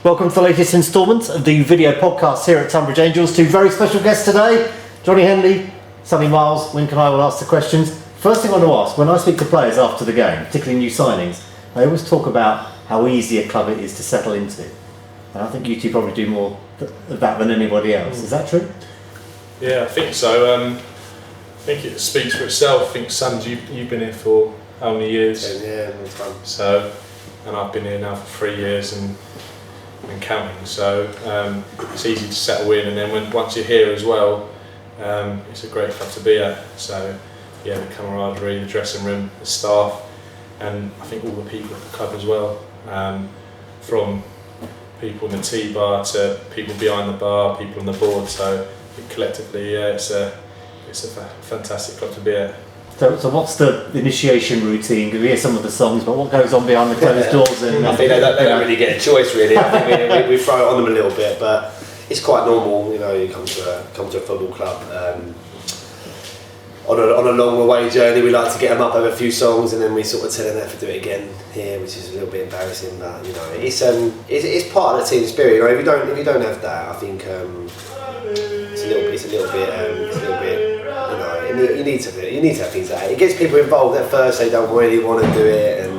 Welcome to the latest instalment of the video podcast here at Tonbridge Angels. Two very special guests today, Johnny Henly, Sonny Miles. Wink and I will ask the questions. First thing I want to ask, when I speak to players after the game, particularly new signings, they always talk about how easy a club it is to settle into. And I think you two probably do more of that than anybody else. Is that true? Yeah, I think so. I think it speaks for itself. I think, Sons, you've been here for how many years? 10 years, long time. So, and I've been here now for 3 years and counting. So it's easy to settle in, and then once you're here as well, it's a great club to be at. So yeah, the camaraderie, the dressing room, the staff, and I think all the people at the club as well. From people in the tea bar to people behind the bar, people on the board. So collectively, yeah, it's a fantastic club to be at. So what's the initiation routine? Because we hear some of the songs, but what goes on behind the closed doors? And I think they don't really get a choice, really. I think we throw it on them a little bit, but it's quite normal. You know, you come to a football club on a long away journey. We like to get them up over a few songs, and then we sort of tell them they have to do it again here, which is a little bit embarrassing. But you know, it's part of the team spirit. You know, if you don't have that, I think it's a little bit. You need to have things like that. It gets people involved. At first, they don't really want to do it,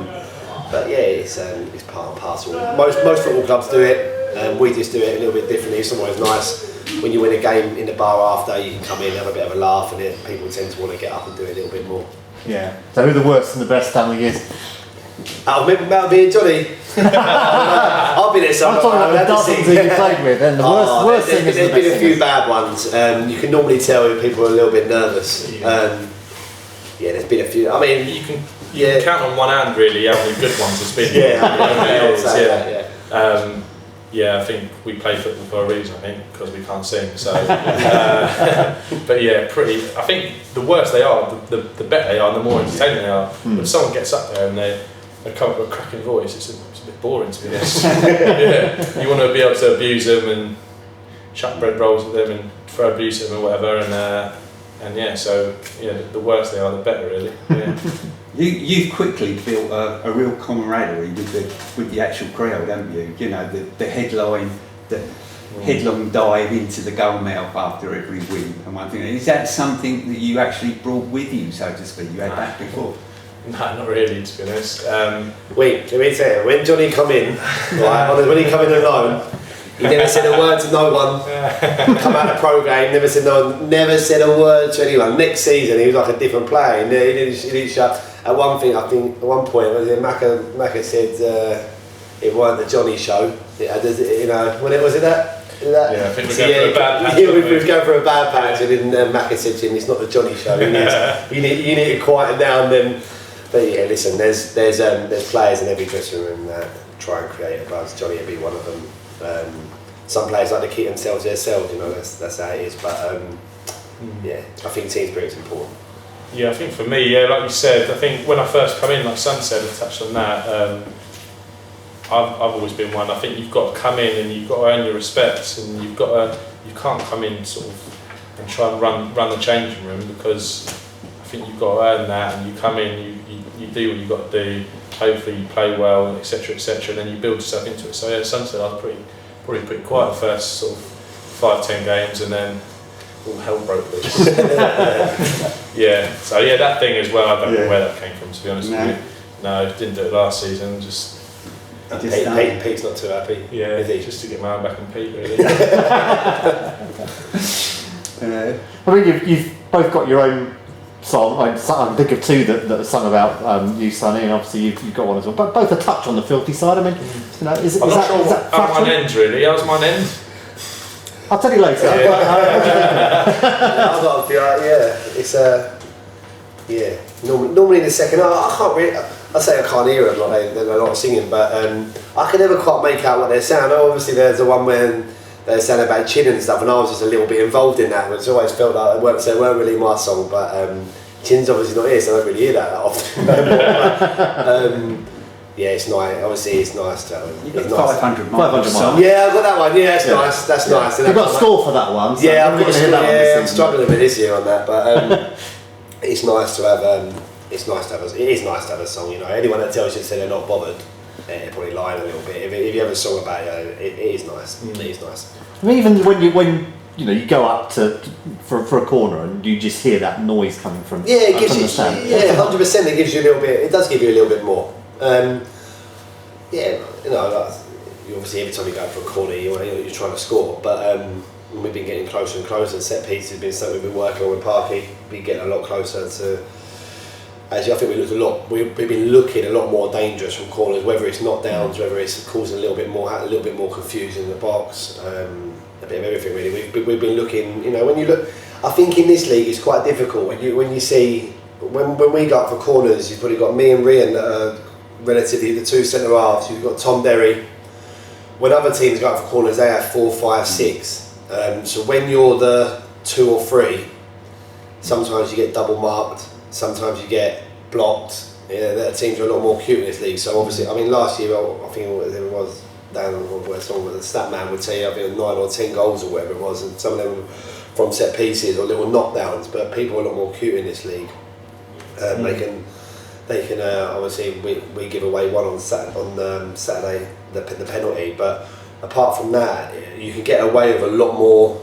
but yeah, it's part and parcel. Most football clubs do it. We just do it a little bit differently. It's always nice when you win a game in the bar after. You can come in, have a bit of a laugh, and people tend to want to get up and do it a little bit more. Yeah. So who are the worst and the best down the years? That'll be Johnny. I'll be there somewhere. I'm talking about the dozens that you played with, and the worst thing is there's been a few bad ones. You can normally tell when people are a little bit nervous. Yeah, there's been a few. I mean, you can count on one hand really how many good ones there's been. Yeah, I think we play football for a reason. I think because we can't sing. So, but yeah, I think the worse they are, the better they are, the more entertaining they are. When someone gets up there and they come up with a cracking voice, it's a bit boring to be honest. Yeah, you want to be able to abuse them and chuck bread rolls at them and throw abuse at them or whatever, and yeah, so yeah, the worse they are, the better really. Yeah. You've quickly built a real camaraderie with the actual crowd, haven't you? You know, the headline, the headlong dive into the goal mouth after every win and one thing. Is that something that you actually brought with you, so to speak? You had that before? No, not really, to be honest. Wait, let me tell you, when Johnny come in, right, when he come in alone, he never said a word to no one. Come out of the pro-game, never said a word to anyone. Next season, he was like a different player. He didn't shut. At one point, Macca said it weren't the Johnny show. You know, when it was it that? Yeah, I think we're going for a bad patch. Yeah, we were going for a bad patch, and then Macca said to him, "It's not the Johnny show. You need to quieten down." Then, but yeah, listen, there's players in every dressing room that try and create a buzz. Johnny would be one of them. Some players like to keep themselves themselves. You know, that's how it is. But yeah, I think team spirit's important. Yeah, I think for me, yeah, like you said, I think when I first come in, like Son said, I touched on that. I've always been one. I think you've got to come in and you've got to earn your respects, and you can't come in sort of and try and run the changing room, because I think you've got to earn that, and you come in, you do what you've got to do. Hopefully you play well, etc., and then you build yourself into it. So yeah, Son said I was probably pretty quiet the first sort of 5-10 games, and then all hell broke loose. Yeah, so yeah, that thing as well, I don't know where that came from, to be honest with you. No, didn't do it last season, Pete's not too happy. Yeah, is he? Just to get my own back on Pete, really. I mean, you've both got your own song. I can think of two that are sung about you, Sonny, and obviously you've got one as well. But both a touch on the filthy side. I mean, you know, I'm not sure how mine ends really. How's mine end? I'll tell you later. I've got to feel like, it's normally in the second half, I can't really, I say I can't hear it, like they're not singing, but I can never quite make out what they're saying. Obviously there's the one when they're saying about chin and stuff, and I was just a little bit involved in that, which always felt like it weren't really my song, but chin's obviously not here, so I don't really hear that often. Yeah, it's nice. Obviously, it's nice to have. You've got 500 miles. Yeah, I've got that one. Yeah, that's nice. That's nice. You've got a score for that one. So yeah, I've got a score. Yeah, I'm struggling with this year on that, but it's nice to have. It is nice to have a song. You know, anyone that tells you they're not bothered, they're probably lying a little bit. If you have a song about it, it is nice. It is nice. I mean, even when you go up for a corner and you just hear that noise coming from it gives from you the stand. 100%. It gives you a little bit. It does give you a little bit more. Like, you obviously every time you go for a corner, you're trying to score, but we've been getting closer and closer. Set pieces have been something we've been working on with Parky. Been getting a lot closer to. Actually, I think we've been looking a lot more dangerous from corners, whether it's knockdowns, whether it's causing a little bit more confusion in the box, a bit of everything really. We've been looking. When you look, I think in this league it's quite difficult when you see when we go up for corners. You've probably got me and Rian that are relatively the two centre halves. You've got Tom Derry. When other teams go up for corners, they have 4, 5, 6. So when you're the 2 or 3, sometimes you get double marked. Sometimes you get blocked. The teams are a lot more cute in this league. So obviously, I mean, last year I think it was down where the stat man would say I think 9 or 10 goals or whatever it was, and some of them from set pieces or little knockdowns. But people are a lot more cute in this league. They can obviously we give away one on Saturday the penalty, but apart from that, you can get away with a lot more.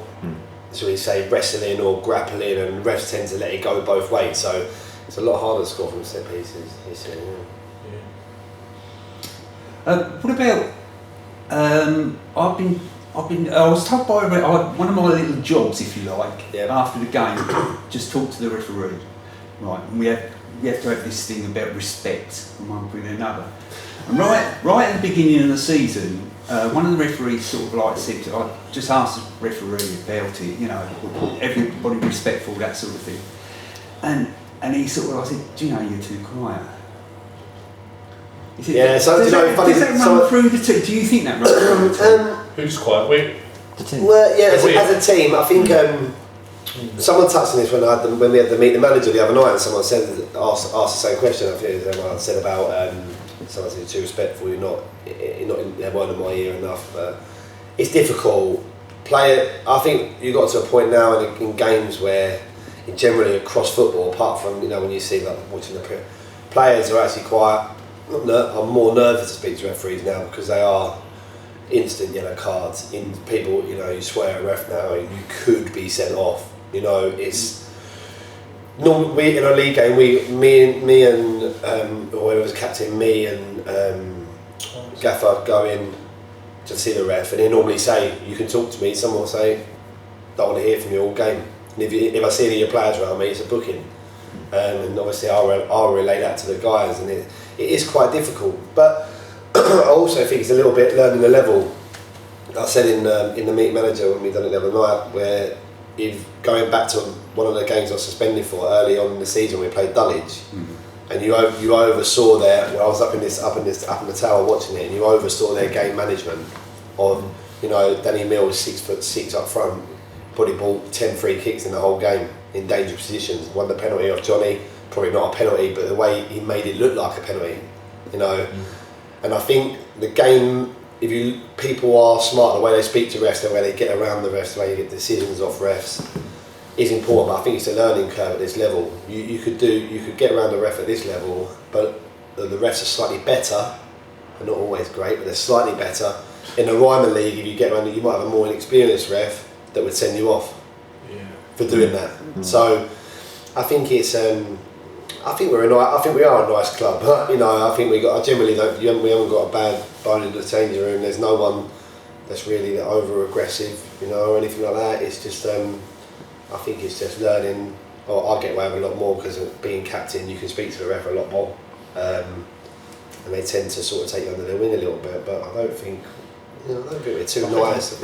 Shall we say wrestling or grappling, and refs tend to let it go both ways, so it's a lot harder to score from set pieces. What about? I was told by one of my little jobs, if you like, after the game, just talk to the referee, right? And we have to have this thing about respect from one point to another. And right at the beginning of the season, one of the referees sort of like said, I just asked the referee about it, everybody respectful, that sort of thing. And he sort of, I said, do you know you're too quiet? He said, does that run through the team? Do you think that runs through the team? Who's quiet? The team. Well, as a team, I think someone touched on this when we had to meet the manager the other night, and someone asked the same question. I think I said about someone said too respectful. They weren't in my ear enough. But it's difficult. I think you got to a point now in games where, generally across football, apart from when you see like watching the players are actually quite. I'm more nervous to speak to referees now because they are instant yellow cards. People, you swear at a ref now, you could be sent off. It's normally in a league game. Me and whoever was captain, me and Gaffer go in to see the ref, and they normally say, "You can talk to me." Someone will say, "Don't want to hear from you all game." And if I see any of your players around me, it's a booking. And obviously I'll relay that to the guys, and it is quite difficult. But I also think it's a little bit learning the level. I said in the meet manager when we done it the other night, where if going back to one of the games I was suspended for early on in the season, we played Dulwich, and you oversaw I was up in the tower watching it, and you oversaw their game management of Danny Mills 6'6" up front, probably bought 10 free kicks in the whole game in dangerous positions, won the penalty off Johnny, probably not a penalty, but the way he made it look like a penalty, and I think the game, people are smart, the way they speak to refs, the way they get around the refs, the way you get decisions off refs is important, but I think it's a learning curve at this level. You could get around the ref at this level, but the refs are slightly better, they're not always great, but they're slightly better. In the Ryman League, if you get around it, you might have a more inexperienced ref that would send you off for doing that. So I think it's I think we are a nice club. I think we haven't got a bad bone in the changing room. There's no one that's really over aggressive, or anything like that. It's just I think it's just learning. I get away with a lot more because of being captain. You can speak to the ref a lot more, and they tend to sort of take you under their wing a little bit. But I don't think we're too nice.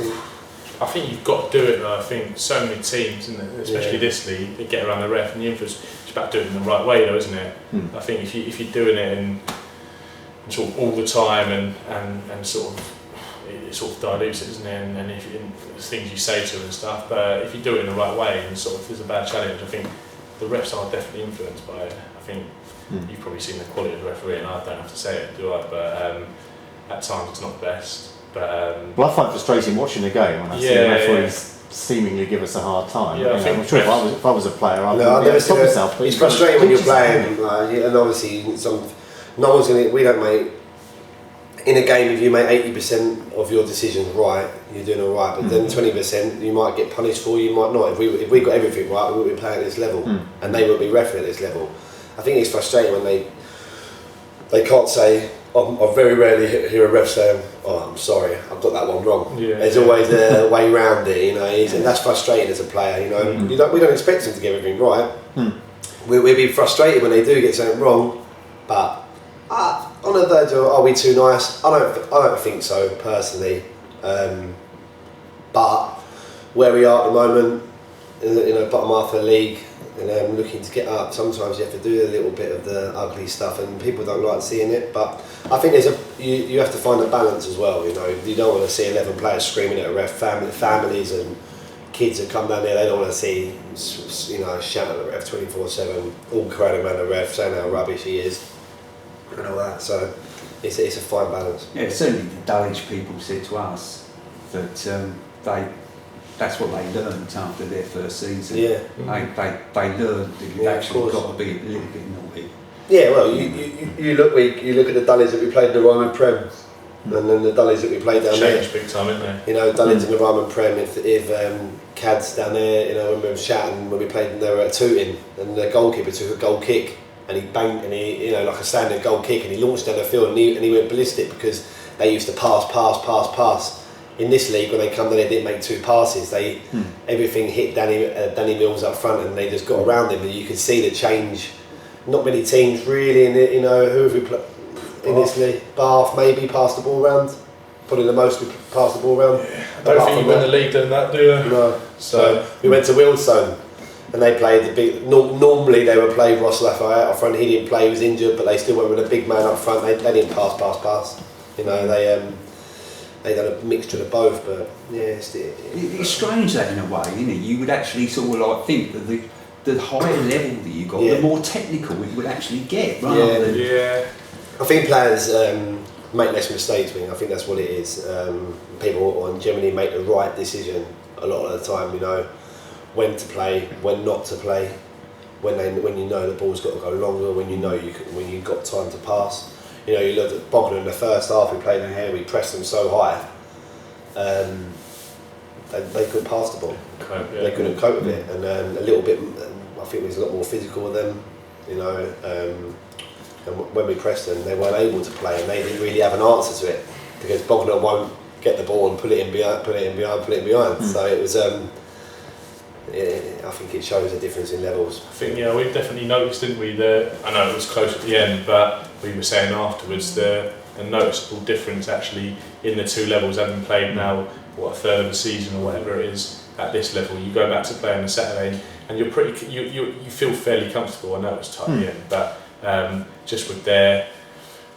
I think you've got to do it though. I think so many teams, especially this league, they get around the ref, and the influence. It's about doing it in the right way, though, isn't it? I think if you're doing it and sort of all the time and sort of it sort of dilutes it, isn't it? And if there's things you say to them and stuff, but if you do it in the right way and sort of there's a bad challenge, I think the refs are definitely influenced by it. I think you've probably seen the quality of the referee, and I don't have to say it, do I? But at times it's not the best. But well, I find it frustrating watching the game when I see the referees seemingly give us a hard time. I'm sure if I was a player, I would stop myself. But it's frustrating when you're playing, and obviously no one's going to. We don't make in a game, if you make 80% of your decisions right, you're doing all right. But then 20% you might get punished for, you might not. If we got everything right, we would be playing at this level, and they would be refereeing at this level. I think it's frustrating when they can't say. I very rarely hear a ref saying, "Oh, I'm sorry, I've got that one wrong." Yeah. There's always a way around it, you know, and that's frustrating as a player. You know, we don't expect them to get everything right. We'll be frustrated when they do get something wrong, but on the verge of, are we too nice? I don't think so personally. But where we are at the moment, in the bottom half of the league, and looking to get up, sometimes you have to do a little bit of the ugly stuff, and people don't like seeing it. But I think you have to find a balance as well. You know, you don't want to see 11 players screaming at a ref. Families and kids that come down there, they don't want to see, you know, shouting at the ref 24/7, all crowding around the ref, saying how rubbish he is, and all that. So it's a fine balance. Yeah, certainly the Dulwich people said to us that that's what they learned after their first season. Yeah. They learned that you've actually got to be a little bit naughty. Yeah, well, you look at the Dulwich that we played in the Ryman Prem, and then the Dulwich that we played down there. Changed big time, isn't they? You know, Dulwich in the Ryman Prem. If Cad's down there, you know, when we were shouting when we played them, they were at Tooting, and the goalkeeper took a goal kick, and he banged, and he, you know, like a standard goal kick, and he launched down the field, and he went ballistic because they used to pass. In this league, when they come down, they didn't make 2 passes. Everything hit Danny Mills up front, and they just got around him. And you could see the change. Not many teams really, you know, who have we played in this league? Bath maybe passed the ball around. Probably the most we passed the ball around. Yeah, I don't think you win the league doing that, do you? No. So we went to Wealdstone, and they played the big. Normally they would play Ross Lafayette up front. He didn't play; he was injured, but they still went with a big man up front. They didn't pass. You know, they done a mixture of both, but yeah, it's strange that in a way, isn't it? You would actually sort of like think that the higher level that you got, the more technical it would actually get, rather than. Yeah. I think players make less mistakes. I think that's what it is. People generally make the right decision a lot of the time. You know, when to play, when not to play, when you know the ball's got to go longer, when you know when you've got time to pass. You know, you look at Bognor in the first half, we played in here, we pressed them so high, they couldn't pass the ball. They couldn't cope with it, and a little bit, I think it was a lot more physical with them, you know, and when we pressed them, they weren't able to play, and they didn't really have an answer to it, because Bognor won't get the ball and put it in behind. So it was, I think it shows a difference in levels. I think, yeah, we've definitely noticed, didn't we? I know it was close at the end, but we were saying afterwards the noticeable difference actually in the 2 levels, having played now, a third of the season or whatever it is at this level. You go back to play on a Saturday and you're pretty, you feel fairly comfortable. I know it was tight at the end, but just with that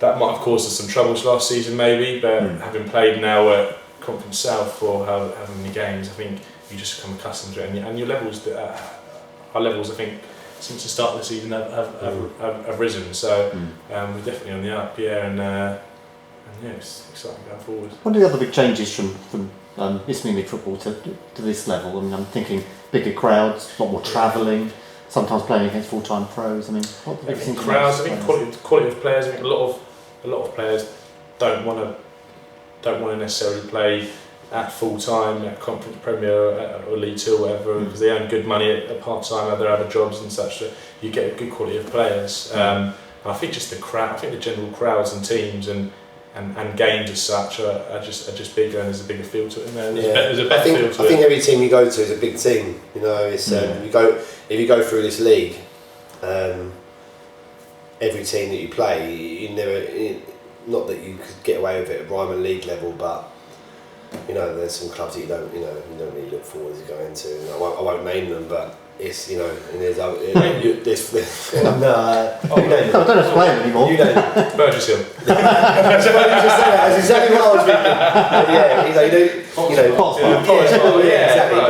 might have caused us some troubles last season maybe, but having played now at Conference South for however many games, I think you just become accustomed to it, and your levels, our levels, I think, since the start of the season have risen. So we're definitely on the up, and yeah, it's exciting going forward. What are the other big changes from this mini football to this level? I mean, I'm thinking bigger crowds, a lot more travelling, sometimes playing against full-time pros. I mean, what do you think? Crowds, I think quality of players. I think a lot of players don't want to necessarily play at full time at Conference Premier or League 2 or whatever, because they earn good money at part time at their other jobs and such. So you get a good quality of players. And I think just the crowd. I think the general crowds and teams and games as such are just bigger, and there's a bigger feel to it. There's a better feel to it. I think every team you go to is a big team. You know, it's if you go through this league, every team that you play, you never. Not that you could get away with it at Ryman League level, but you know, there's some clubs that you don't really look forward to going to. You know, I won't name them, but it's, you know, and there's no, I don't have to play them anymore. You don't. Burgess Hill. That's exactly what I was thinking.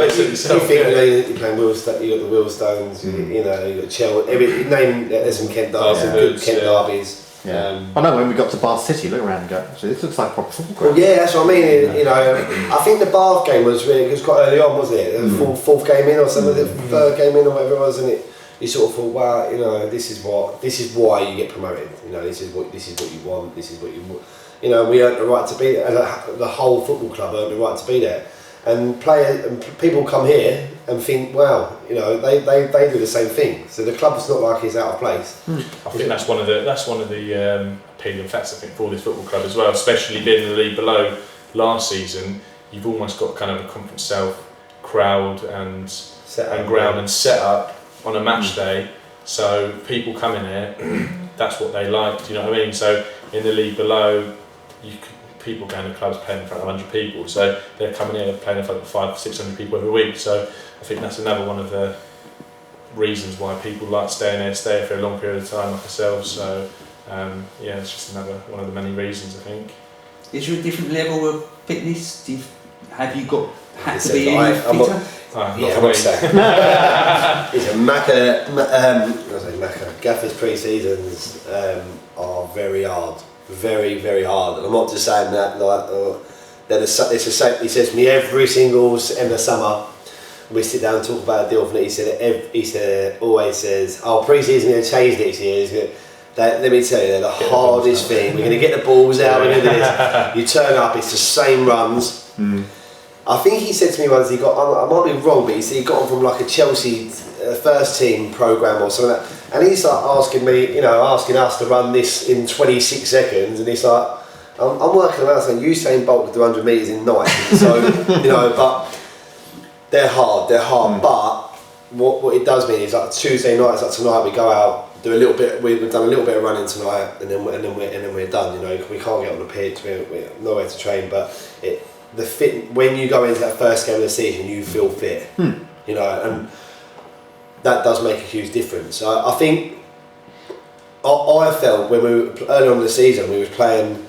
You think you're playing Wealdstone, you got the Wealdstones, you know, you got Chelsea. There's some Kent derbys, some good Kent derbies. Yeah. I know when we got to Bath City, look around and go, actually, this looks like proper football ground. Well, yeah, that's what I mean. You know, I think the Bath game was quite early on, wasn't it? The fourth game in, or something, the third game in, or whatever it was, and you sort of thought, wow, you know, this is why you get promoted. You know, this is what you want. This is what you want. You know, we earned the right to be there. The whole football club earned the right to be there. And people come here and think, wow, you know, they do the same thing. So the club's not like it's out of place. I think that's one of the appealing facts, I think, for this football club as well, especially being in the league below last season. You've almost got kind of a conference south crowd and ground and set up on a match day, so people coming here, that's what they like. Do you know what I mean? So in the league below, people going to clubs playing in front of 100 people, so they're coming here playing in front of 500-600 people every week. So I think that's another one of the reasons why people like staying here, stay here for a long period of time like ourselves. So yeah, it's just another one of the many reasons, I think. Is there a different level of fitness? Had to be any fitter? Yeah, I would say. It's a Gaffer's pre-seasons are very hard, very, very hard. And I'm not just saying that like he says to me every single end of summer. We sit down and talk about a deal for it. He said always says, "Oh, pre-season going to change next year." Let me tell you, they're the hardest thing. We're going to get the balls out. We're going to do this. You turn up, it's the same runs. I think he said to me once, I might be wrong, but he said he got on from like a Chelsea first team programme or something like that. And he's like asking us to run this in 26 seconds. And he's like, I'm working around saying Usain Bolt could do 100 metres in 9. So, you know, but they're hard. But what it does mean is like Tuesday nights, like tonight, we go out, do a little bit. We've done a little bit of running tonight, and then we're done. You know, we can't get on the pitch. We're nowhere to train, but when you go into that first game of the season, you feel fit. You know, and that does make a huge difference. I think I felt when we were early on in the season, we was playing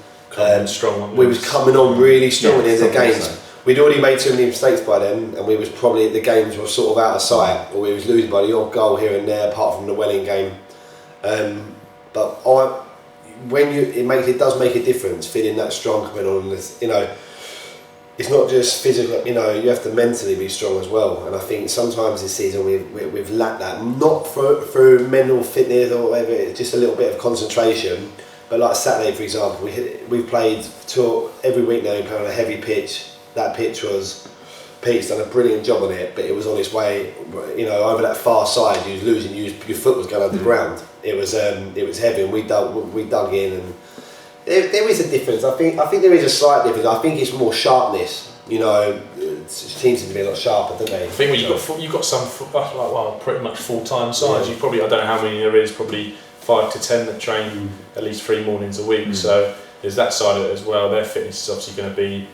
strong. We was coming on really strong in the games. So. We'd already made too many mistakes by then, and we was probably the games were sort of out of sight, or we was losing by the odd goal here and there, apart from the Welling game. But it does make a difference feeling that strong coming on. You know, it's not just physical. You know, you have to mentally be strong as well. And I think sometimes this season we've lacked that, not through mental fitness or whatever. It's just a little bit of concentration. But like Saturday, for example, we've played every week now. We play on a heavy pitch. That pitch Pete's done a brilliant job on it, but it was on its way, you know, over that far side. You was losing, your foot was going underground. It was heavy, and we dug in, and there is a difference. I think there is a slight difference. I think it's more sharpness. You know, teams seem to be a lot sharper, don't they? I think when you've got some pretty much full-time sides. You probably, I don't know how many there is, probably 5 to 10 that train at least 3 mornings a week. So there's that side of it as well. Their fitness is obviously going to be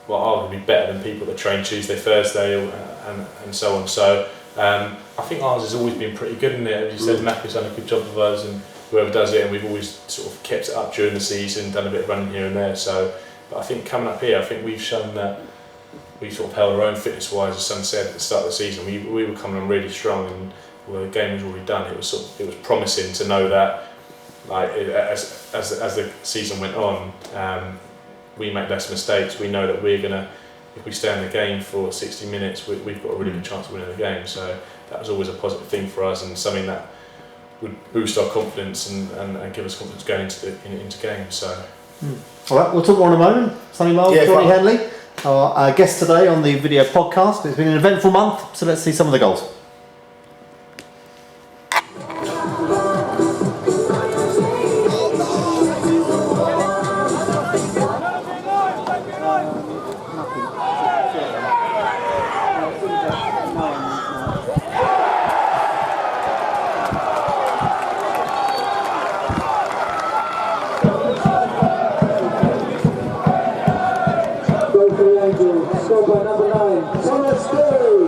arguably better than people that train Tuesday, Thursday, and so on. So I think ours has always been pretty good in it. As you said, Mac has done a good job of us, and whoever does it, and we've always sort of kept it up during the season, done a bit of running here and there. So, but I think coming up here, I think we've shown that we sort of held our own fitness-wise. As Son said at the start of the season, we were coming on really strong, and the game was already done. It was promising to know that, like as the season went on. We make less mistakes. We know that we're gonna, if we stay in the game for 60 minutes, we've got a really good chance of winning the game. So that was always a positive thing for us, and something that would boost our confidence and give us confidence going into games. So. All right, we'll talk more in a moment. Sonny Miles, Johnny Henly, our guest today on the video podcast. It's been an eventful month, so let's see some of the goals. Scored by number 9, Thomas Khale.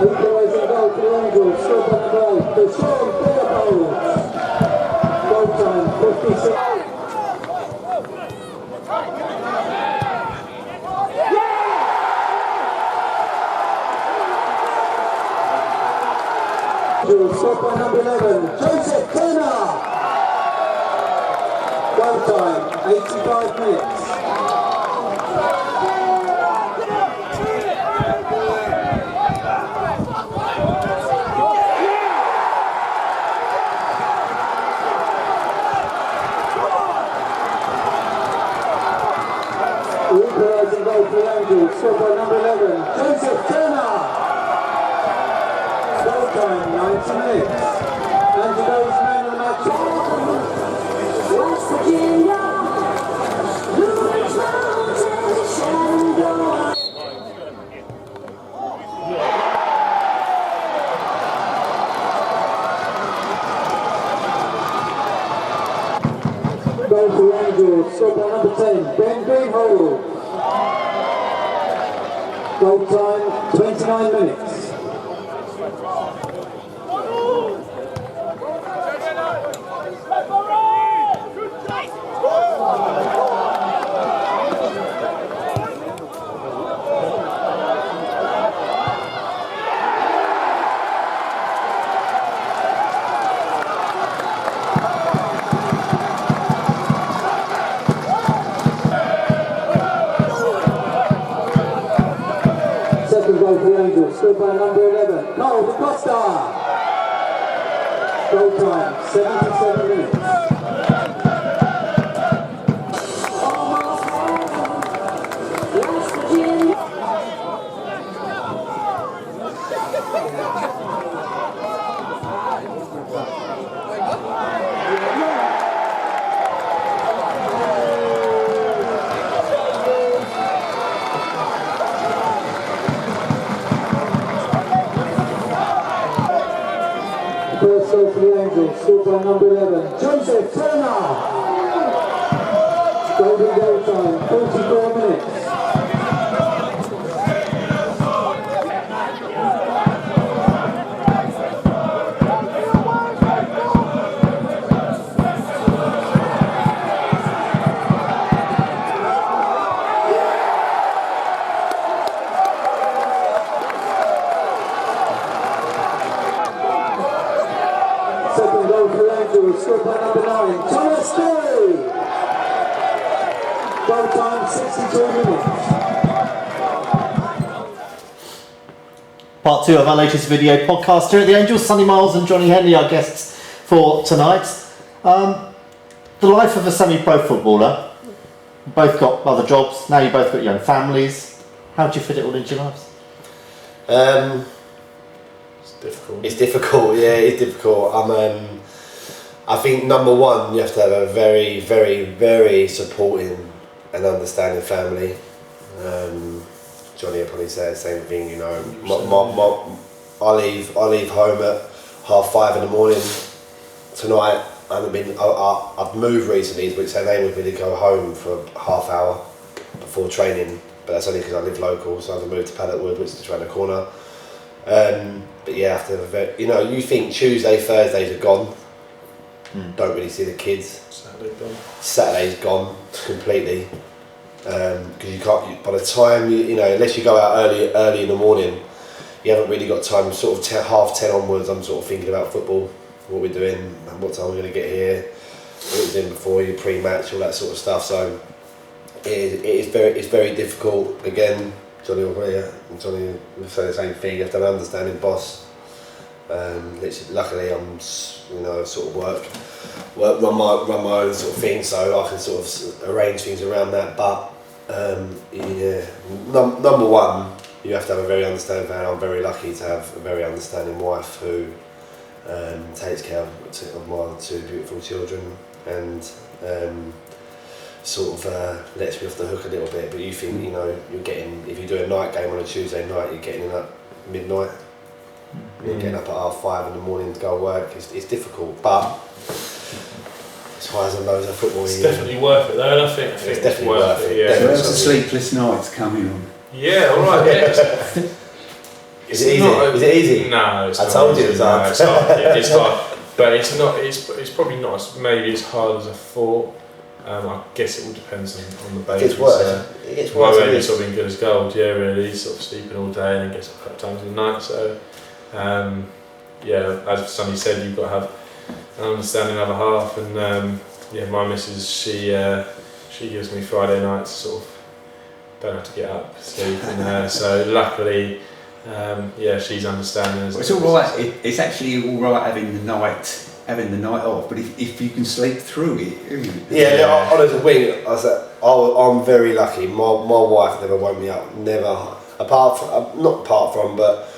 Equalising goal for the Angels, scored by number 8, the Sean Khale. Goal time 56. Shot by number 11, Joseph. time, 85 minutes. Equalising goal for the Angels, scored by number 11, Joseph Turner. Goal time, 90 minutes. And today's man of the match. West Virginia, Blue Ridge Mountains, Shenandoah. Goal for the Angels, scored by number 10, Ben Greenhold. Goal time, 29 minutes. Second goal for the Angels, scored by number 11, Costa. Goal time, 77 minutes. Almost home, West Virginia. First goal for the Angels, scored by number 11, Joseph Turner. Golden goal time, 44 minutes. Second goal for the Angels, scored by number 9, Thomas Story. Goal time, 62 minutes. Part 2 of our latest video podcast here at the Angels. Sonny Miles and Johnny Henly are guests for tonight. The life of a semi-pro footballer. Both got other jobs. Now you both got your own families. How do you fit it all into your lives? It's difficult. It's difficult, yeah, it's difficult. I think number one, you have to have a very, very, very supporting and understanding family. Johnny will probably say the same thing, you know. I leave home at 5:30 in the morning. Tonight, I've moved recently, which enabled me to go home for half hour before training. But that's only because I live local, so I've moved to Paddockwood, which is around the corner. But yeah, after you think Tuesday, Thursdays are gone. Don't really see the kids. Saturday's gone completely. Because you can't. By the time unless you go out early in the morning, you haven't really got time. Sort of 10:30 onwards, I'm sort of thinking about football, what we're doing, and what time we're going to get here, what we're doing before you pre-match, all that sort of stuff. So it's very difficult. Again, Johnny will say the same thing. You have to have an understanding boss. Luckily, I'm sort of run my own sort of thing, so I can sort of arrange things around that. But number one, you have to have a very understanding family. I'm very lucky to have a very understanding wife who takes care of my two beautiful children and sort of lets me off the hook a little bit. But you think you're getting, if you do a night game on a Tuesday night, you're getting in at midnight. You're getting up at 5:30 in the morning to go work. It's difficult, but as highs and lows of football, It's definitely worth it though, and I think it's definitely worth it. Yeah, Where's the sleepless nights coming on? yeah, all right. Yeah. Is it easy? Is it easy? No, it's I not told you easy. it's hard. No, it's hard. Yeah, it's hard, but it's not. It's probably not as hard as I thought. I guess it all depends on the baby. It gets worse. It gets My worse. baby's sort of been good as gold. Yeah, really. He's sort of sleeping all day and then gets up a couple times in the night. So, yeah, as Sonny said, you've got to have an understanding other half, and my missus, she gives me Friday nights sort of don't have to get up, sleep, and so luckily, she's understanding. Well, it's all right. It's actually all right having the night off, but if you can sleep through it. Honestly, wing. I'm very lucky. My wife never woke me up. Never. Not apart from, but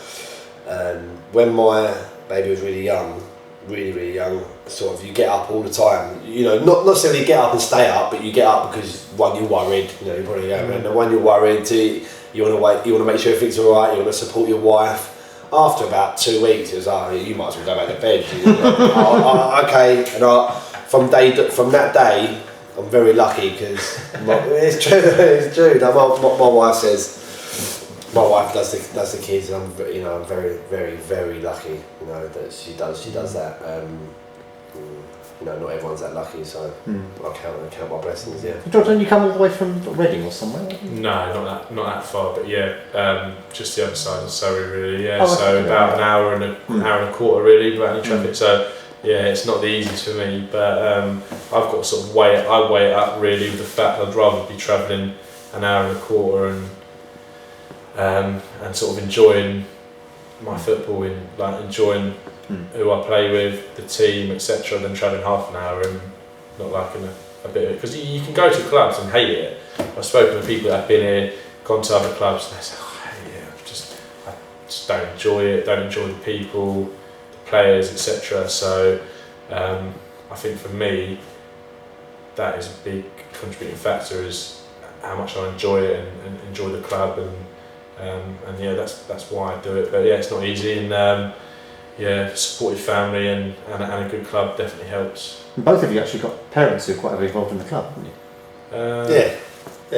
when my baby was really young, really young, sort of you get up all the time. You know, not necessarily get up and stay up, but you get up because one, you're worried. You know, you're probably going, and when you're worried, two, you want to wait. You want to make sure everything's all right. You want to support your wife. After about 2 weeks, it was like, you might as well go back to bed. Okay, and from that day, I'm very lucky because it's true. It's true. Now, my wife says. My wife does the kids, and I'm very lucky. You know that she does that. Not everyone's that lucky, so I count my blessings. Yeah. George, don't you come all the way from Reading or somewhere? No, not that far, but just the other side of Surrey, really. Yeah, Oh, so okay. about an hour and a quarter, really, without any traffic. So it's not the easiest for me, but I've got to sort of weigh it up really with the fact I'd rather be travelling an hour and a quarter and sort of enjoying my football, enjoying who I play with, the team, etc., than travelling half an hour and not liking a bit of it. Because you can go to clubs and hate it. I've spoken to people that have been here, gone to other clubs, and they say, "Oh, I hate it. I just don't enjoy it. Don't enjoy the people, the players, etc." So I think for me, that is a big contributing factor, is how much I enjoy it and enjoy the club, and that's why I do it. But it's not easy, and supportive family and a good club definitely helps. And both of you actually got parents who are quite involved in the club, haven't you?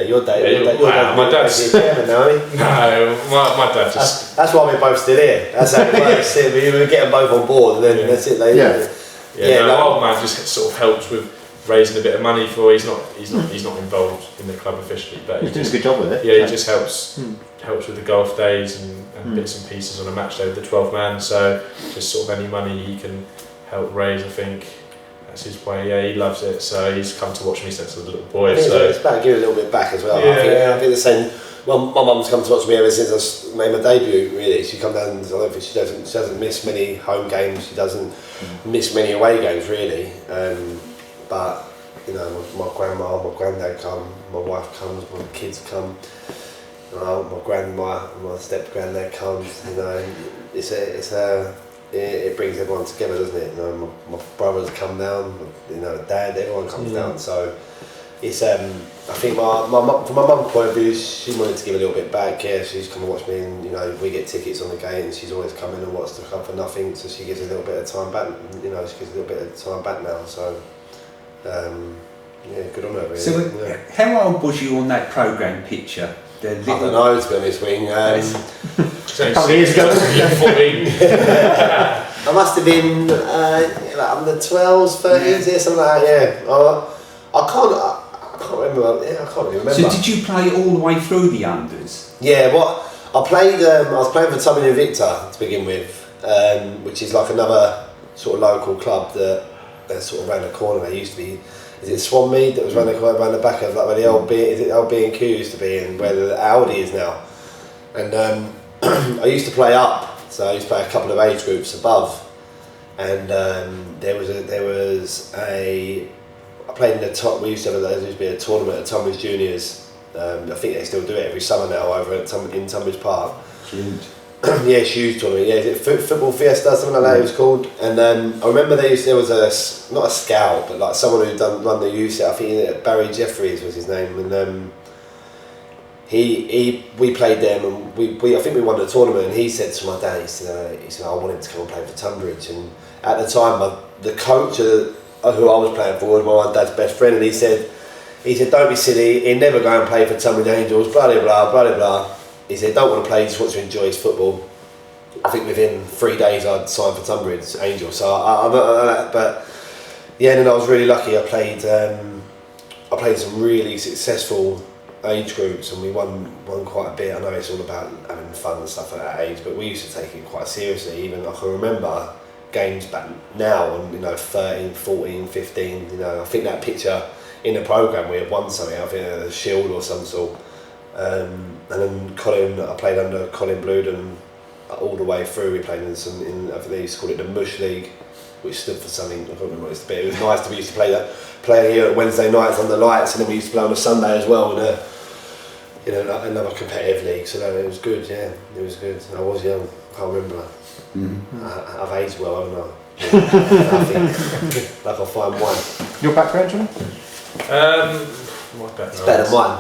Your dad. My dad's chairman now, isn't he? No, my dad just. That's why we're both still here. That's how it works. We were getting both on board, and then that's it. My old man just sort of helps with raising a bit of money for. He's not involved in the club officially, but He's doing a good job with it. Yeah, he just helps with the golf days and bits and pieces on a match day with the 12 man. So just sort of any money he can help raise, I think that's his way. Yeah, he loves it. So he's come to watch me since I was a little boy. So it's about giving a little bit back as well. Yeah. I think the same. Well, my mum's come to watch me ever since I made my debut. Really, she come down. I don't think she doesn't miss many home games. She doesn't miss many away games really. But my grandma, my granddad come, my wife comes, my kids come. My step granddad comes. It brings everyone together, doesn't it? My brothers come down. Dad, everyone comes down. So it's I think from my mum's point of view, she wanted to give a little bit back. Yeah, she's come and watch me, and we get tickets on the game, and she's always coming and watched the club for nothing. So she gives a little bit of time back. She gives a little bit of time back now. So. Good on her. Really. So, how old was you on that programme picture? I don't know, to be honest, Wing. A couple of years ago. I must have been under 12s, 13s, something like that. Yeah, I can't remember. Yeah, I can't really remember. So, did you play all the way through the unders? Yeah, I was playing for Tommy and Victor to begin with, which is like another sort of local club that. They're sort of around the corner. They used to be. Is it Swanmead that was around the back of like where the old B&Q used to be, and where the Aldi is now. And I used to play up, so I used to play a couple of age groups above. And there was a. I played in the top. We used to be a tournament at Tonbridge Juniors. I think they still do it every summer now over in Tonbridge Park. Huge. Yeah, huge tournament. Yeah, is it Football Fiesta, something like that it was called. And I remember there was not a scout, but like someone who'd run the youth set. I think Barry Jeffries was his name, and we played them, and I think we won the tournament. And he said to my dad, he said I wanted to come and play for Tonbridge. And at the time, the coach who I was playing for was my dad's best friend, and he said don't be silly. He'd never go and play for Tonbridge Angels. Blah blah blah blah blah. He said, don't want to play, just wants to enjoy his football. I think within 3 days I'd signed for Tonbridge Angels. So but yeah, and then I was really lucky. I played some really successful age groups, and we won quite a bit. I know it's all about having fun and stuff at that age, but we used to take it quite seriously. Even I can remember games back now on 13, 14, 15. I think that picture in the programme we had won something. I think a shield or some sort. And then I played under Colin Blueden all the way through. We played in some. I think they used to call it the Mush League, which stood for something. I can't remember what it used to be. It was nice to be used to play here at Wednesday nights on the lights, and then we used to play on a Sunday as well in another competitive league. So it was good. Yeah, it was good. I was young. I can't remember. I've aged well, haven't I? I think like I'll find one. Your background, Johnny? My background. It's better than mine.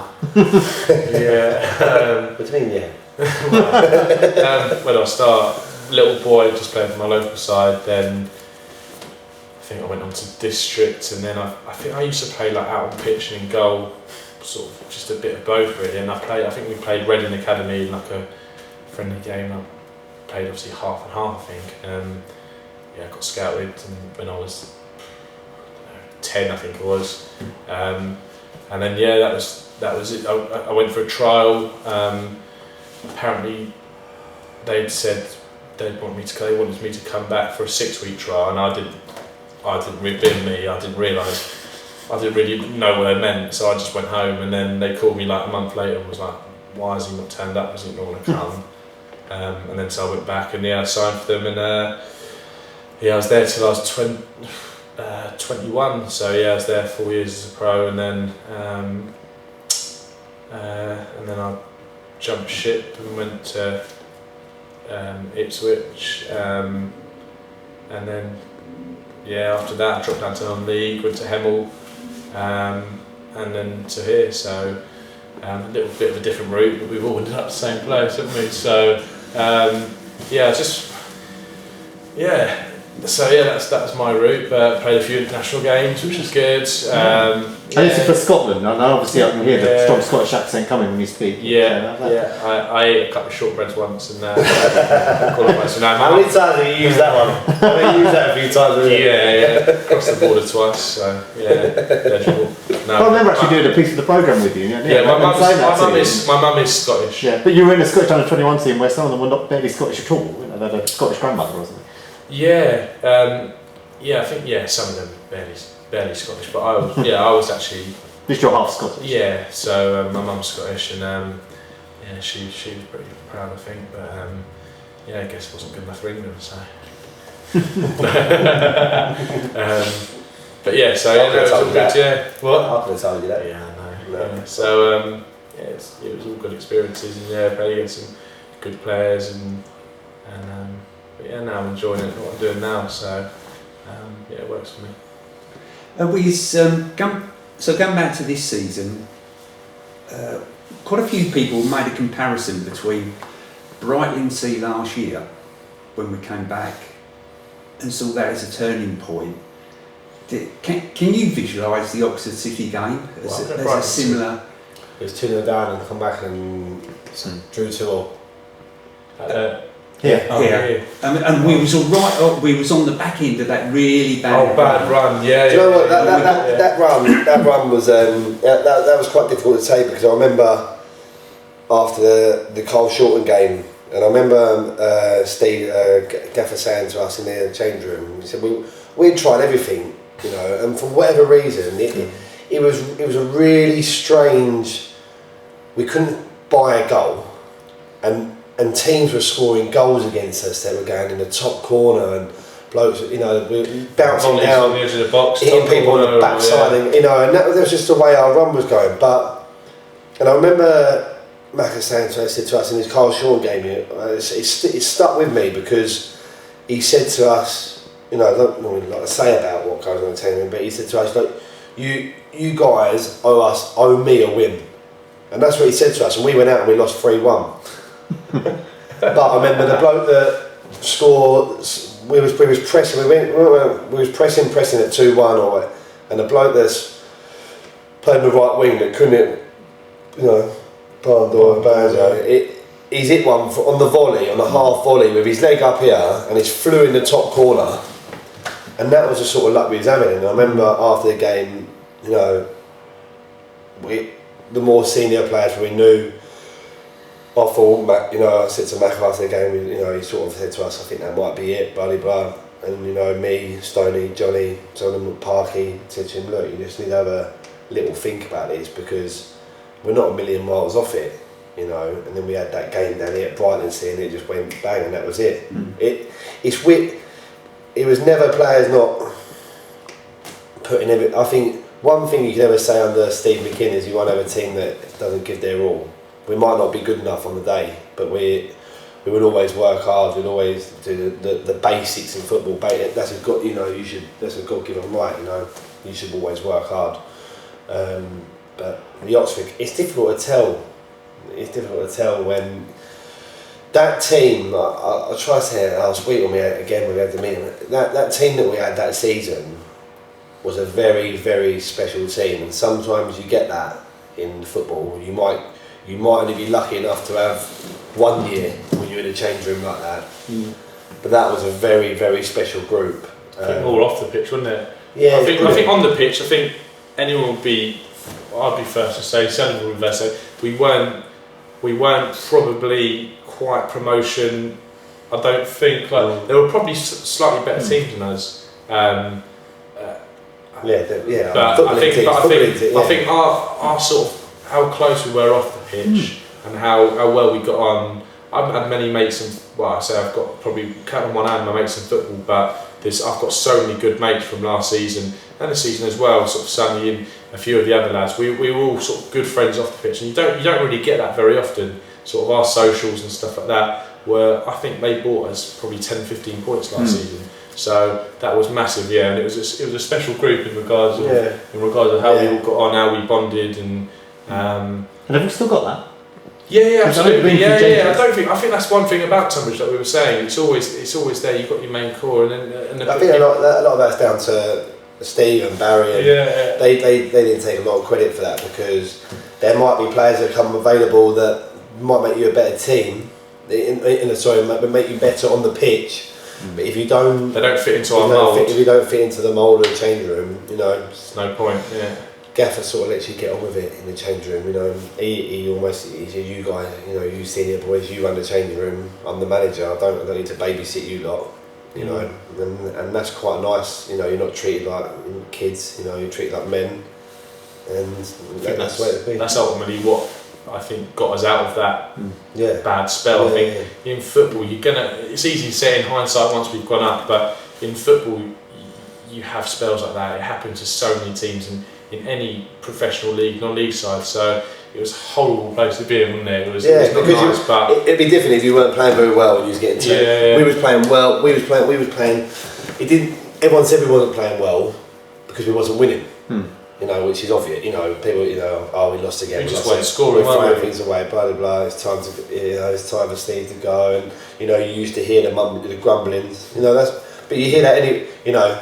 Yeah. What do you mean, yeah? When I start, little boy, just playing for my local side. Then I think I went on to district, and then I think I used to play like out on pitch and in goal, sort of just a bit of both really. And I think we played Reading Academy in like a friendly game. I played obviously half and half, I think. I got scouted when I was 10, I think it was. And then that was it. I went for a trial. Apparently, they'd said they wanted me to come back for a 6-week trial, and I didn't realise. I didn't really know what they meant, so I just went home. And then they called me like a month later and was like, "Why has he not turned up? Has he not want to come?" And then so I went back and I signed for them, and I was there till I was 21. So I was there 4 years as a pro, and then I jumped ship and went to Ipswich, and then after that I dropped down to non-league, went to Henly, and then to here. So a little bit of a different route, but we've all ended up the same place, haven't we? So that's my route. But played a few international games, which is good. And this is for Scotland, and obviously I can hear the strong Scottish accent coming when you speak. I ate a couple of shortbreads once and qualified. So now how many times have you used that one? I've used that a few times. Yeah, crossed the border twice. So legible. No, I remember actually doing a piece of the programme with you. My mum is Scottish. Yeah, but you were in a Scottish under 21 team where some of them were not barely Scottish at all. They had a Scottish grandmother or something. I think some of them barely Scottish, but I was actually. At least you're half Scottish. Yeah, so my mum's Scottish, and she was pretty proud, I think, but I guess it wasn't good enough for England, so. But it was all good. Yeah, what? I could have told you that. Yeah, I know. Yeah. So it was all good experiences, and playing against some good players, but now I'm enjoying it, what I'm doing now, so it works for me. Going back to this season, quite a few people made a comparison between Brightlingsea last year, when we came back, and saw that as a turning point. Can you visualise the Oxford City game as a similar? It was 2-0 down and come back and drew 2-2. And we was all right. We was on the back end of that really bad run. Yeah. Do you know what? That run was that was quite difficult to take, because I remember after the Khale Shorten game, and I remember Steve Gaffer saying to us in the change room, he said we'd tried everything, and for whatever reason it was a really strange. We couldn't buy a goal, and teams were scoring goals against us. They were going in the top corner, and blokes, bouncing down, on the edge of the box, hitting people on the backside, and that was just the way our run was going. And I remember Macca said to us in his Khale Shorten game, it stuck with me, because he said to us, I don't normally like to say about what goes on the team, but he said to us, "Look, you guys owe me a win," and that's what he said to us. And we went out and we lost 3-1. But I remember the bloke that scored. We was pressing. We was pressing at 2-1, and the bloke that's playing the right wing that couldn't, he's hit one on the volley, on the half volley, with his leg up here, and he's flew in the top corner, and that was the sort of luck we was having. And I remember after the game, the more senior players we knew. I thought, I said to Mac after the game, he sort of said to us, "I think that might be it, blah, blah, blah." and you know, me, Sonny, Johnny, some of them, Parky, said to him, look, you just need to have a little think about this because we're not a million miles off it, you know. And then we had that game down here at Brightonsea and it just went bang and that was it. It's weird. It was never players not putting every. I think one thing you can never say under Steve McKinn is you won't have a team that doesn't give their all. We might not be good enough on the day, but we would always work hard. We'd always do the basics in football. That's a God, you know. That's a God-given right. You know, you should always work hard. But the Oxford, it's difficult to tell. It's difficult to tell when that team. I'll try to say it last week when we had the meeting. That team that we had that season was a very, very special team, and sometimes you get that in football. You might only be lucky enough to have 1 year when you're in a change room like that. But that was a very, very special group. I think more off the pitch, wouldn't it? Yeah. I think on the pitch, I think anyone would be. I'd be first to say, Sonny would be first to say, we weren't probably quite promotion. I don't think there were probably slightly better teams than us. But I think our sort of how close we were off the pitch and how well we got on. I've had many mates in. Well, I say I've got probably count on one hand my mates in football, but I've got so many good mates from last season and the season as well. Sort of Sonny and a few of the other lads. We were all sort of good friends off the pitch, and you don't really get that very often. Sort of our socials and stuff like that were. I think they bought us probably 10-15 points last season. So that was massive, and it was a special group in regards of how we all got on, how we bonded, and have you still got that? Yeah, absolutely. I think that's one thing about Tonbridge that we were saying. It's always there. You've got your main core, and I think a lot of that's down to Steve and Barry. And they didn't take a lot of credit for that because there might be players that come available that might make you a better team. Make you better on the pitch. But if you don't, they don't fit into our mould. If you don't fit into the mould of the change room, you know, there's no point. Yeah. Gaffer sort of lets you get on with it in the change room. You know, he said, "You guys, you know, you senior boys, you run the change room. I'm the manager. I don't need to babysit you lot." You know, and that's quite nice. You know, you're not treated like kids. You know, you're treated like men, and that's the way it be. That's ultimately what I think got us out of that bad spell. I think in football it's easy to say in hindsight once we've gone up, but in football you have spells like that. It happens to so many teams in any professional league, non-league side. So it was a horrible place to be in, wasn't it? It was not nice, but it'd be different if you weren't playing very well and you was getting to we was playing well. We was playing. It didn't. Everyone said we wasn't playing well because we wasn't winning. You know, which is obvious. You know, people. You know, we lost again. We just weren't scoring. We're throwing things away. Blah blah blah. It's time for Steve to go. And you know, you used to hear the grumblings. You know, but you hear that you know,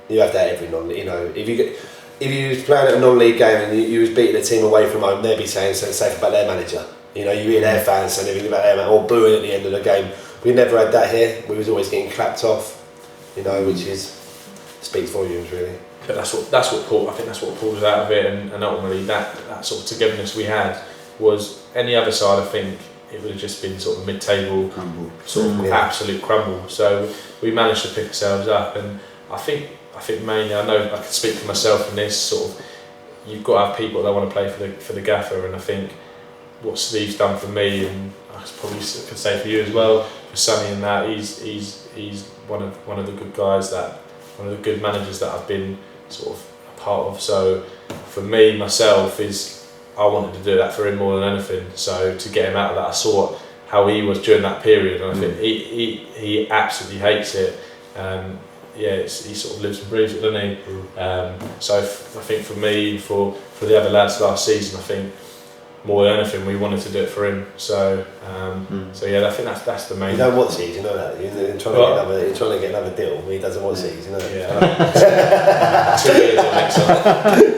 you have that every non. You know, if you was playing at a non-league game and you was beating a team away from home, they'd be saying something safe about their manager. You know, you hear their fans saying everything about their manager or booing at the end of the game. We never had that here. We was always getting clapped off. You know, which speaks volumes really. But that's what pulled. I think that's what pulled us out of it, and ultimately that sort of togetherness we had was any other side. I think it would have just been sort of mid-table, absolute crumble. So we managed to pick ourselves up, and I think mainly I know I can speak for myself in this sort of. You've got to have people that want to play for the gaffer, and I think what Steve's done for me, and I probably could say for you as well, for Sonny and that he's one of the good guys one of the good managers that I've been sort of a part of. So for me myself I wanted to do that for him more than anything. So to get him out of that, I saw how he was during that period, and I think he absolutely hates it. He sort of lives and breathes it, doesn't he? So I think for me, for the other lads last season, I think more than anything we wanted to do it for him. So I think that's the main. You don't want seeds, you know that. You're trying to get another deal. He doesn't want seeds, you know that. Yeah. 2 years or next time.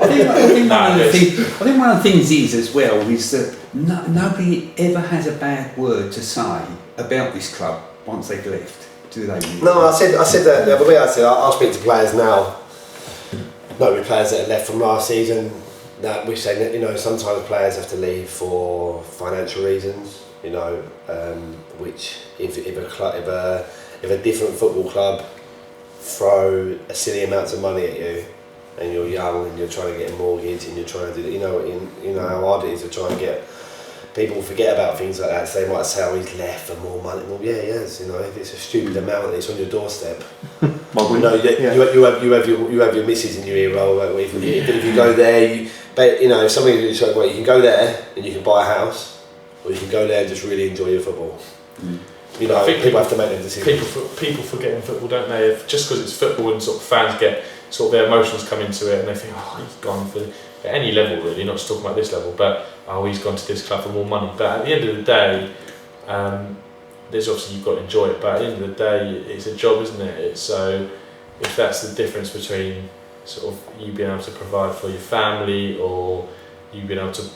I think one of the things is as well is that nobody ever has a bad word to say about this club once they've left. Do they? No, I said that the other way. I said I'll speak to players now. Not with players that have left from last season. That we say that, you know, sometimes players have to leave for financial reasons. You know, which if a different football club throw a silly amount of money at you, and you're young and you're trying to get a mortgage and you're trying to do, you know how hard it is to try and get. People forget about things like that. So they might say, "Oh, he's left for more money." Well, yeah, he has. You know, if it's a stupid amount and it's on your doorstep, you have your missus in your ear roll. If you go there, if somebody is like, well, you can go there and you can buy a house, or you can go there and just really enjoy your football. You know, I think people have to make them decisions. People forget in football, don't they? Just because it's football and sort of fans get sort of their emotions come into it and they think, oh, he's gone for at any level really, not just talking about this level, but oh, he's gone to this club for more money. But at the end of the day, there's obviously you've got to enjoy it. But at the end of the day, it's a job, isn't it? So if that's the difference between sort of you being able to provide for your family or you being able to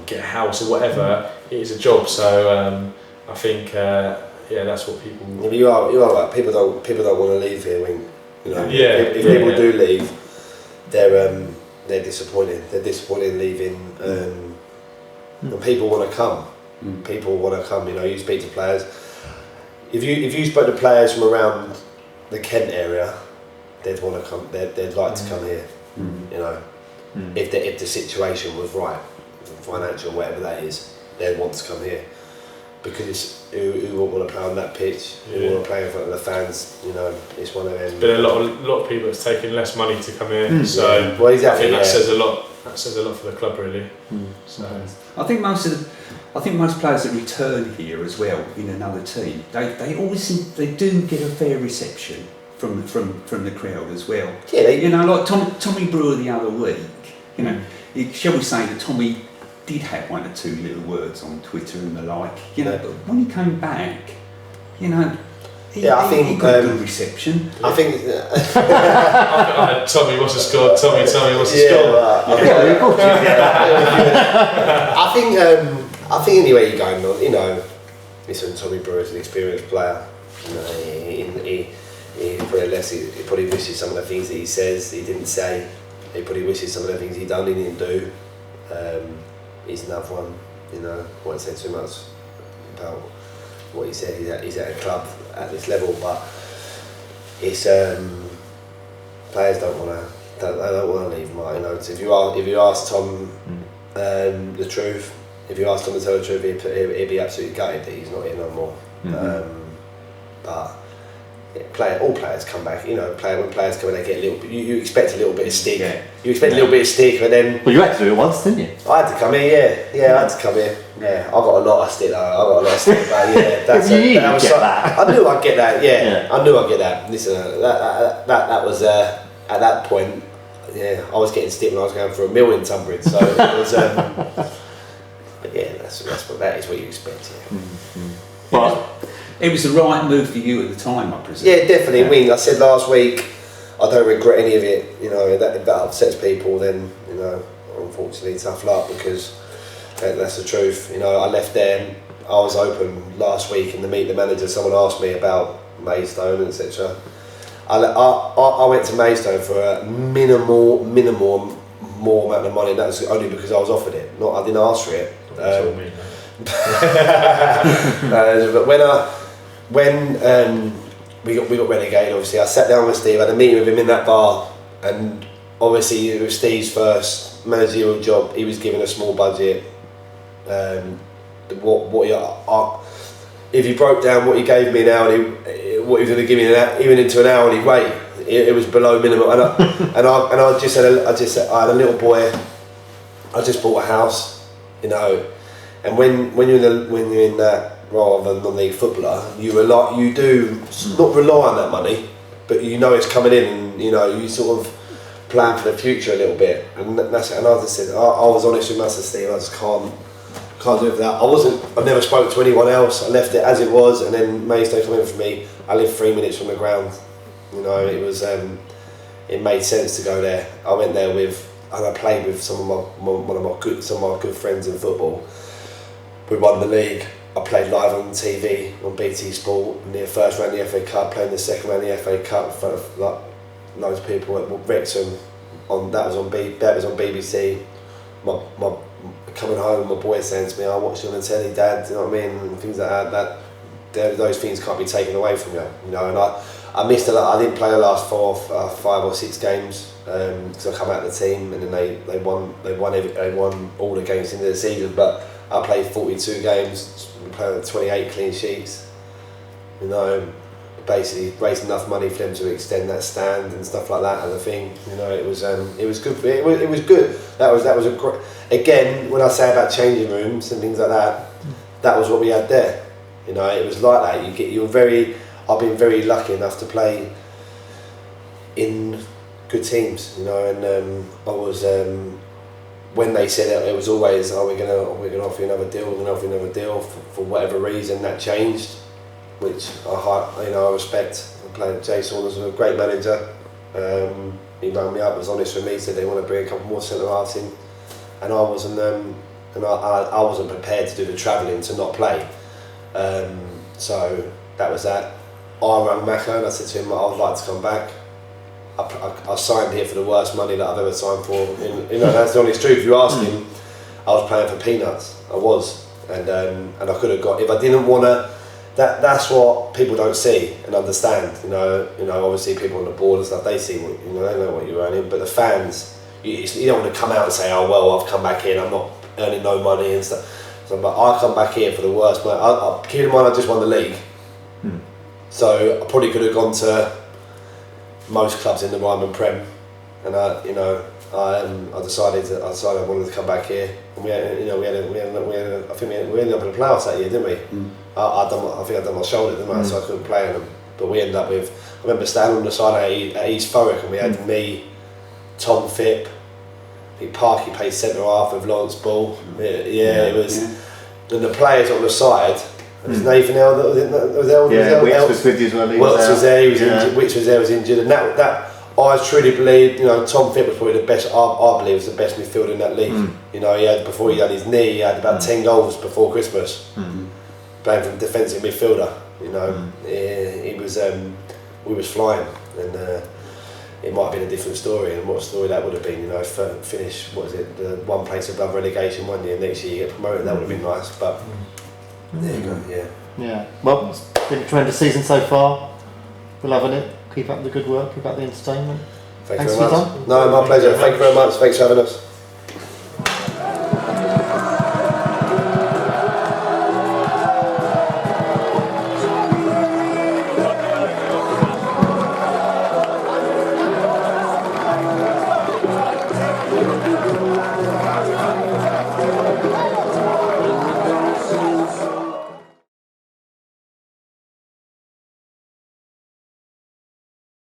get a house or whatever, it is a job. So I think that's what people. Well, you are right. People don't want to leave here when if people do leave, they're disappointed. They're disappointed in leaving, and people want to come. People want to come. You know, you speak to players. If you spoke to players from around the Kent area, they'd want to come. They'd like to come here. You know, if the situation was right, financial, whatever that is, they'd want to come here. Because it's who won't want to play on that pitch, who want to play in front of the fans, you know, it's one of them. There's been a lot of people that's taken less money to come here, so well, exactly, I think that says a lot. That says a lot for the club, really. So I think most players that return here as well in another team, they do get a fair reception from the crowd as well. Yeah, like Tommy Brewer the other week. You know, shall we say that Tommy did have one or two little words on Twitter and the like, you know, but when he came back, you know, he got a good reception. I think I had Tommy, what's the score? Tommy, what's the score? I think anywhere you're going on, you know, listen, Tommy Brewer's an experienced player. You know, he probably wishes some of the things that he says he didn't say. He probably wishes some of the things he done he didn't do. He's another one, you know, I won't say too much about what he said. He's at a club at this level, but it's players don't want to leave. You know, so if you ask Tom the truth, if you ask Tom to tell the truth, he'd be absolutely gutted that he's not here no more. But all players come back. You know, when players come in, they get a little bit. You expect a little bit of stick. Yeah. You expect a little bit of stick, but then. Well, you had to do it once, didn't you? I had to come here. Yeah, I had to come here. Yeah, I got a lot of stick. But yeah, I knew I'd get that. Yeah, I knew I'd get that. Listen, that was at that point. Yeah, I was getting stick when I was going for a meal in Tonbridge. So it was. But yeah, that is what you expect. Yeah. But it was the right move for you at the time, I presume. Yeah, definitely. I mean, I said last week, I don't regret any of it. You know, if that upsets people, then, you know, unfortunately, tough luck, because that's the truth. You know, I left there and I was open last week, and to meet the manager, someone asked me about Maidstone, etc. I went to Maidstone for a minimal more amount of money, and that was only because I was offered it. I didn't ask for it. But when we got relegated, obviously I sat down with Steve, I had a meeting with him in that bar, and obviously it was Steve's first managerial job. He was given a small budget. If you broke down what he gave me now, what he was going to give me even into an hourly rate, it was below minimum. And I just said I had a little boy. I just bought a house, you know, and when you're in that role of a non-league footballer, you do not rely on that money, but you know it's coming in, and you know you sort of plan for the future a little bit, and that's it. And I just said I was honest with Master Steve. I just can't do it for that. I never spoke to anyone else. I left it as it was, and then Maidstone came in for me. I lived 3 minutes from the ground. You know, it was it made sense to go there. I went there and I played with some of my good friends in football. We won the league. I played live on TV on BT Sport in the first round of the FA Cup, playing the second round of the FA Cup in front of like loads of people at Wrexham. That was on BBC. My coming home, my boy saying to me, "I watched you on the telly, Dad." You know what I mean? And things like that. Those things can't be taken away from you. You know, and I missed a lot. I didn't play the last 5 or 6 games because I come out of the team, and then they won all the games into the season. But I played 42 games, played 28 clean sheets. You know, basically raised enough money for them to extend that stand and stuff like that. And the thing, you know, it was good. It was good. That was a great. Again, when I say about changing rooms and things like that, that was what we had there. You know, it was like that. I've been very lucky enough to play in good teams, you know, and I was when they said it was always, we're gonna offer you another deal, for whatever reason that changed, which I respect. Jay Saunders was a great manager. He rang me up, was honest with me, said they want to bring a couple more centre halves in, and I wasn't prepared to do the travelling to not play. So that was that. I rang Macca and I said to him, I would like to come back. I signed here for the worst money that I've ever signed for. You know, that's the honest truth. If you ask him, I was playing for peanuts. I was, and I could have got, if I didn't want to. That's what people don't see and understand. You know, obviously people on the board and stuff, they see what, you know, they know what you're earning. But the fans, you don't want to come out and say, oh well, I've come back here and I'm not earning no money and stuff. So, but I come back here for the worst money. Keep in mind, I just won the league. So I probably could have gone to most clubs in the Ryman Prem, and I decided I wanted to come back here, and we ended up in the playoffs that year, didn't we? I think I'd done my shoulder, didn't I? So I couldn't play them, but we ended up with. I remember standing on the side at East Thurrock, and we had me, Tom Phipp, I think Parky played centre half with Lawrence Ball. It was, and the players on the side. Was Nathan L was there? Wicks was with you as well. Wilkes was there. He was injured. Wicks was there. Was injured, and that I truly believe. You know, Tom Phipp was probably the best. I believe was the best midfielder in that league. You know, before he had his knee, he had about 10 goals before Christmas, playing from defensive midfielder. You know, he was. We was flying, and it might have been a different story. And what story that would have been? You know, finish. What was it? The one place above relegation one year. Next year you get promoted. That would have been nice, but. There you go, yeah. Well, it's been a tremendous season so far. We're loving it. Keep up the good work, keep up the entertainment. Thanks very much. No, my pleasure. Thank you very much. Thanks for having us.